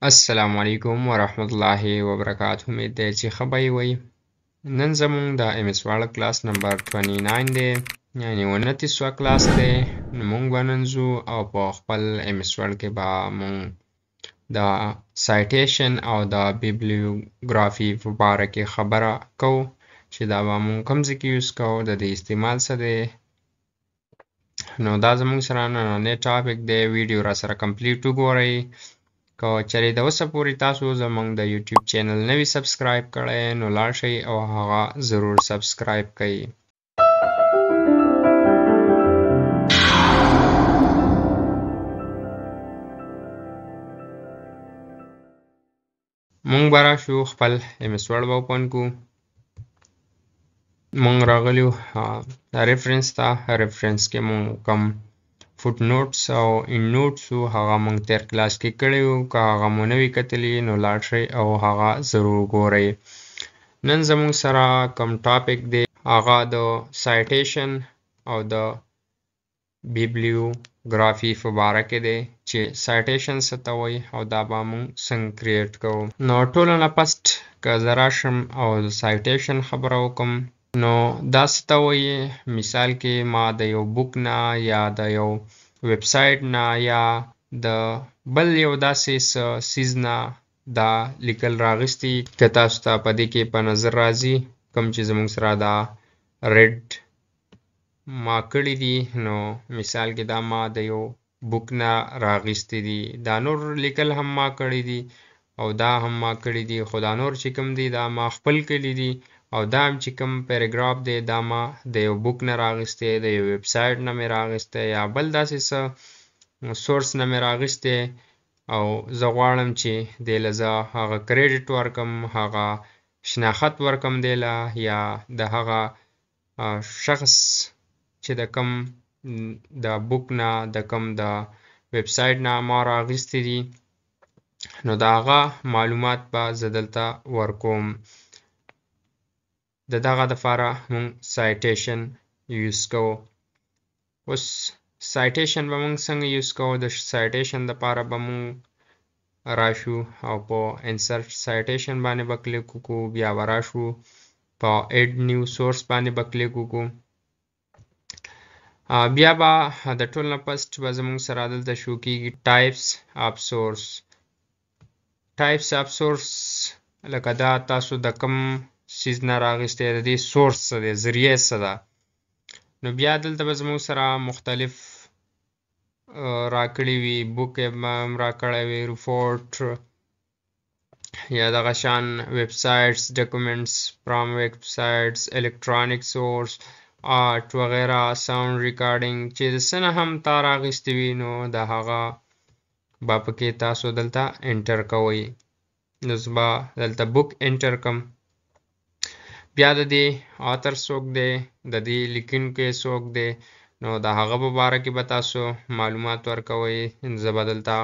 السلام علیکم ورحمت الله وبرکاته. امید دی چې ښه به وي. نن زموږ د MS Word کلاس نمبر 29 دی، یعنی 29 کلاس دی. نو موږ به نن ځو او په خپل MS Word کې به موږ د citation او د bibliography په باره کې خبره کوو چې دا به موږ کوم ځای کې یوز کوو، د دې استعمال څه دی. نو دا زموږ سره نننی ټاپک دی. ویډیو را سره کمپلیټ وګورئ. که چېرې د اوسه پورې تاسو زموږ د یوټیوب چینل نه وي سبسکرایب کړی، نو لاړ شئ او هغه ضرور سبسکرایب کړئ. مونږ به راشو خپل MS Word به اوپن کړو. مونږ راغلیو ریفرنس ته. ریفرنس کې مونږ کوم فوټ نوټس او ان نوټس هغه مونږ تیر کلاس کې کړی وو. که هغه مو نه وي کتلي نو لاړ شئ او هغه ضرور ګورئ. نن زموږ سره کوم ټاپک دی هغه د citation او د bibliography په باره کې دی چې citation څه ته وایي او دا به مونږ څنګه کریټ کوو. نو ټولو نه فسټ که زه راشم او د citation خبره وکړم، نو دا څه ته وایي. مثال کې ما د یو بوک نه یا د یو ویب سایټ نه یا د بل یو داسې څیز نه دا لیکل راغستی، که تاسو ته په دې کې په نظر راځي کوم چې زموږ سره دا ریډ ما کړي دي. نو مثال کې دا ما د یو بوک نه راغستی دي. دا نور لیکل هم ما کړي دي او دا هم ما کړي دي، خو دا نور چې کوم دي دا ما خپل کړي دي. او دا هم چې کوم پیراګراف دی دا ما د یو بوک نه راغستی، د یو ویب سایټ نه مې راغستی یا بل داسې څه سورس نه مې راغستی. او زه غواړم چې دې له زه هغه کریډټ ورکم، هغه شناخت ورکم دی له، یا د هغه شخص چې د کم د بوک نه د کم د ویب سایټ نه ما راغستی دي، نو د هغه معلومات به زه دلته ورکوم. د دغه دپاره مونږ citation یوز کوو. اوس citation به مونږ څنګه یوز کوو؟ د citation دپاره به مونږ راشو او په insert citation باندې به کلیک وکړو. بیا به راشو په add new source باندې به کلیک وکړو. بیا به د ټول نه فسټ به زموږ سره دلته شو کېږي types of source. types of source لکه دا تاسو د کم سیز نه راغستی، د دې سورس څه دی، ذریعه څه ده. نو بیا دلته به زموږ سره مختلف راکړي وي. بوک هم راکړی وي، ریپورټ یا دغه شان ویب سایټس، ډاکومنټس فرام ویب سایټس، الکترونیک سورس، آرټ وغیره، ساوند ریکارډینګ چې د څه نه هم تا راغستی وي، نو د هغه به پکې تاسو دلته انټر کوئ. نو زه به دلته بوک انټر کم. بیا د دې آتر څوک دی، د دې لیکونکی څوک دی، نو د هغه په باره کې به تاسو معلومات ورکوئ. زه به دلته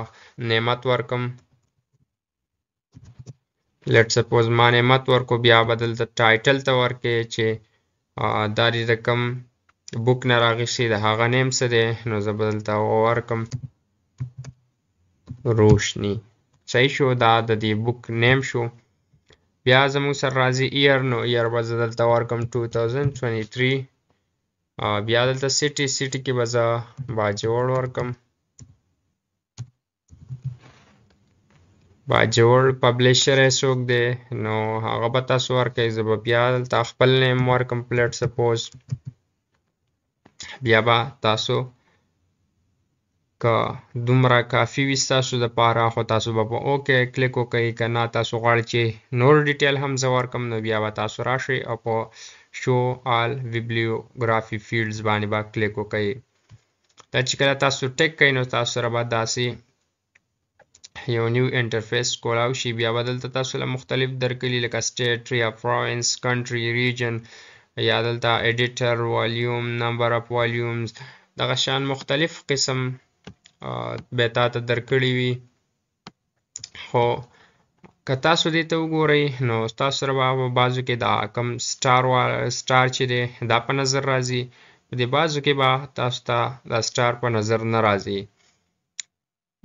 نعمت ورکم. لیټ سپوز ما نعمت ورکو. بیا به دلته ټایټل ته ورکې چې دا د کوم بوک نه راغستی د هغه نیم څه دی. نو زه به دلته ورکم روشنی. صحیح شو، دا د دې بوک نیم شو. بیا زموږ سره راځي ایر. نو ایر به زه دلته ورکم 2023. بیا دلته سیټي کې به زه باجوړ ورکم. باجوړ پبلیشر یې څوک دی، نو هغه به تاسو ورکئ. زه به بیا دلته خپل نیم ورکم پلیټ سپوز. بیا به تاسو که دومره کافي وي ستاسو دپاره، خو تاسو به په اوکې کلیک وکئ. که نه تاسو غواړئ چې نور ډیټیل هم زه ورکم، نو بیا به تاسو راشئ او په شو آل bibliography fields باندې به کلیک وکئ. دا چې کله تاسو ټیک کئ نو تاسو سره به داسې یو نیو انټرفیس کولاو شي. بیا به دلته تاسو له مختلف درکلي لکه سټیټ یا پروینس، کنټري، ریجن، یا دلته ایډیټر، والیوم، نمبر اف والیومز، دغه شان مختلف قسم به تاته درکړي وي. خو که تاسو دې ته وګورئ نو تاسو سره به بعضو کې دا کم سټار چې دی دا په نظر راځي. په دې بعضو کې به تاسو ته دا سټار په نظر نه راځي.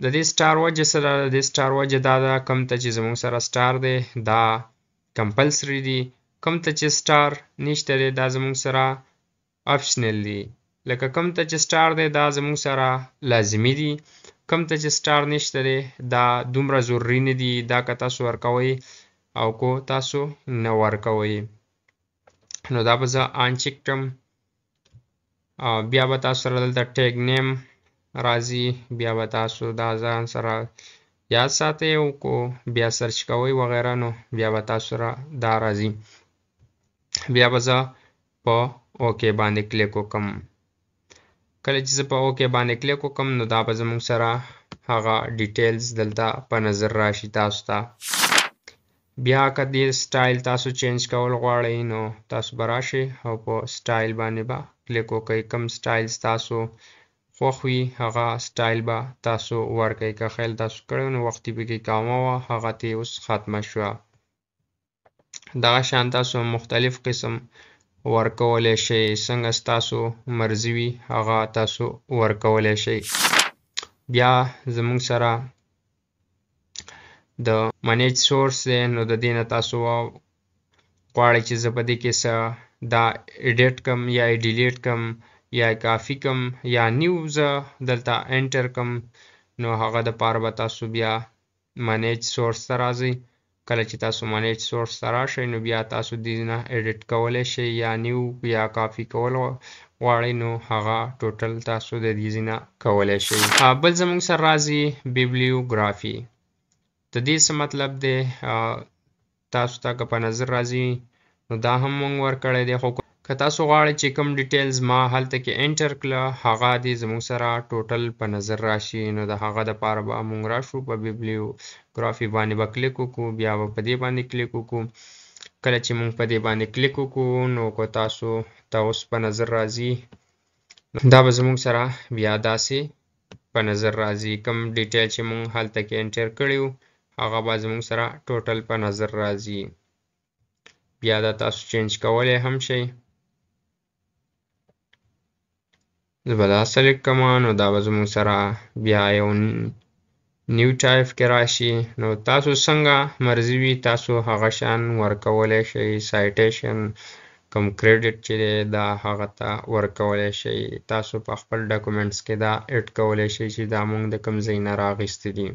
د دې سټار وجه سره د دې سټار وجه دا ده کوم ته چې زموږ سره سټار دی دا کمپلسري دی، کوم ته چې سټار نشته دی دا زموږ سره اپشنل دی. لکه کوم ته چې سټار دی دا زموږ سره لازمي دی، کوم ته چې سټار نشته دی دا دومره ضروري نه دی. دا که تاسو ورکوئ او کو تاسو نه ورکوئ نو دا به زه آن چک کړم. بیا به تاسو سره دلته ټیګ نیم راځي، بیا به تاسو دا ځان سره یاد ساتئ او کو بیا سرچ کوئ وغیره نو بیا به تاسو سره دا راځي. بیا به زه په اوکې باندې کلیک وکم. کله چې زه په اوکې باندې کلیک وکم نو دا به زموږ سره هغه ډیټیلز دلته په نظر راشي تاسو ته. بیا که دې سټایل تاسو چینج کول غواړئ نو تاسو به راشئ او په سټایل باندې به کلیک وکئ. کوم سټایلز تاسو خوښ وي هغه سټایل به تاسو ورکئ. که خیال تاسو کړی نو وختي پکې کامه وه هغه ترې اوس ختمه شوه. دغه شان تاسو مختلف قسم ورکولی شئ، څنګه ستاسو مرضي وي هغه تاسو ورکولی شئ. بیا زموږ سره د منیج سورس دی نو د دې نه تاسو غواړئ چې زه په دې کې څه دا ایډیټ کم یا ډیلیټ کم یا کافي کم یا نیو زه دلته انټر کم نو هغه دپاره به تاسو بیا منیج سورس ته راځئ. کله چې تاسو منیج سورس ته راشئ نو بیا تاسو دې نه ایډیټ کولی شئ یا نیو یا کافي کول غواړئ نو هغه ټوټل تاسو د دې ځینه کولی شئ. بل زموږ سره راځي بیبلیوګرافي. د دې څه مطلب دی تاسو ته که په نظر راځي نو دا هم مونږ ورکړی دی، خو که تاسو غواړئ چې کوم ډیټیلز ما هلته کې انټر کړه هغه دې زموږ سره ټوټل په نظر راشي نو د هغه دپاره به مونږ راشو په بیبلیوګرافي باندې به کلیک وکړو، بیا به په دې باندې کلیک وکړو. کله چې مونږ په دې باندې کلیک وکړو نو که تاسو ته اوس په نظر راځي دا به زموږ سره بیا داسې په نظر راځي. کوم ډیټیل چې مونږ هلته کې انټر کړی هغه به زموږ سره ټوټل په نظر راځي. بیا دا تاسو چینج کولی هم شئ. زه به دا سلیکټ کړم نو دا به زموږ سره بیا یو نیو ټایپ کې راشي. نو تاسو څنګه مرضي وي تاسو هغه شان ورکولی شئ. سایټیشن کوم کریډټ چې دی دا هغه ته ورکولی شئ. تاسو په خپل ډاکومنټس کې دا ایډ کولی شئ چې دا مونږ د کوم ځای نه راغیستي دي.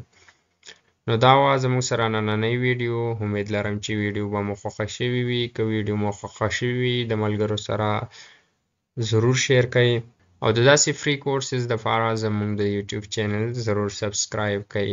نو دا وه زموږ سره نننۍ ویډیو. امید لرم چې ویډیو به مو خوښه شوې وي. که ویډیو مو خوښه شوې وي د ملګرو سره ضرور شیر کړئ او د داسې فری کورسز دپاره زموږ د یوټیوب چینل ضرور سبسکرایب کړئ.